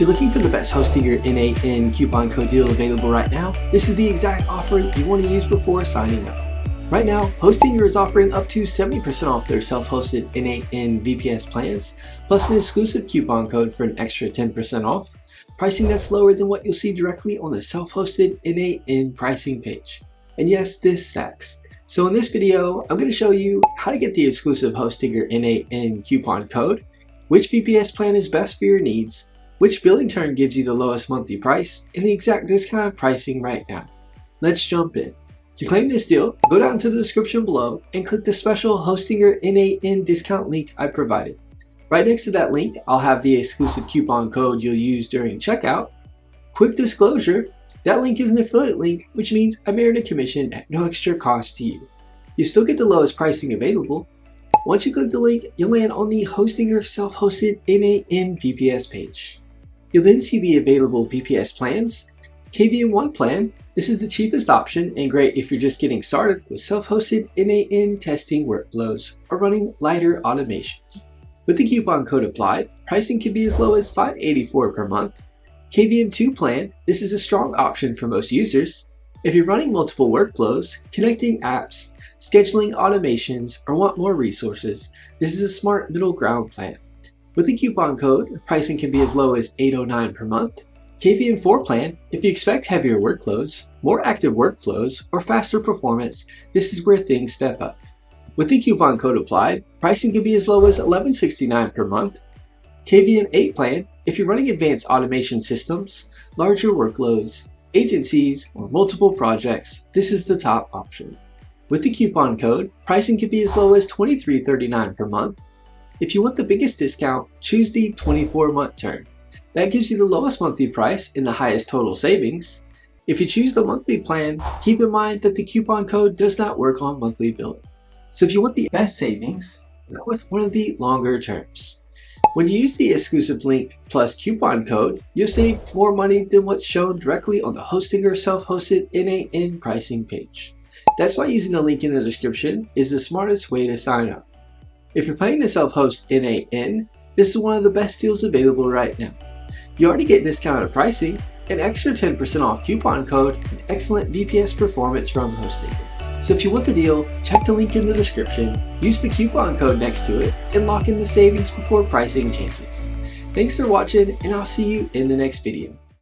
you're looking for the best hosting your n8n coupon code deal available right now, this is the exact offer you want to use before signing up. Right now, Hostinger is offering up to 70% off their self-hosted n8n VPS plans, plus an exclusive coupon code for an extra 10% off, pricing that's lower than what you'll see directly on the self-hosted n8n pricing page. And yes, this stacks. So in this video, I'm going to show you how to get the exclusive Hostinger n8n coupon code, which VPS plan is best for your needs, which billing term gives you the lowest monthly price, and the exact discounted pricing right now. Let's jump in. To claim this deal, go down to the description below and click the special Hostinger n8n discount link I provided. Right next to that link, I'll have the exclusive coupon code you'll use during checkout. Quick disclosure, that link is an affiliate link, which means I earn a commission at no extra cost to you. You still get the lowest pricing available. Once you click the link, you'll land on the Hostinger self-hosted n8n VPS page. You'll then see the available VPS plans. KVM1 plan, this is the cheapest option and great if you're just getting started with self-hosted n8n testing workflows or running lighter automations. With the coupon code applied, pricing can be as low as $584 per month. KVM2 plan, this is a strong option for most users. If you're running multiple workflows, connecting apps, scheduling automations, or want more resources, this is a smart middle ground plan. With the coupon code, pricing can be as low as $809 per month. KVM4 plan, if you expect heavier workloads, more active workflows, or faster performance, this is where things step up. With the coupon code applied, pricing can be as low as $1169 per month. KVM8 plan, if you're running advanced automation systems, larger workloads, agencies, or multiple projects, this is the top option. With the coupon code, pricing can be as low as $2339 per month. If you want the biggest discount, choose the 24-month term. That gives you the lowest monthly price and the highest total savings. If you choose the monthly plan, keep in mind that the coupon code does not work on monthly billing. So if you want the best savings, go with one of the longer terms. When you use the exclusive link plus coupon code, you'll save more money than what's shown directly on the Hostinger self-hosted n8n pricing page. That's why using the link in the description is the smartest way to sign up. If you're planning to self-host n8n, this is one of the best deals available right now. You already get discounted pricing, an extra 10% off coupon code, and excellent VPS performance from Hostinger. So if you want the deal, check the link in the description, use the coupon code next to it, and lock in the savings before pricing changes. Thanks for watching, and I'll see you in the next video.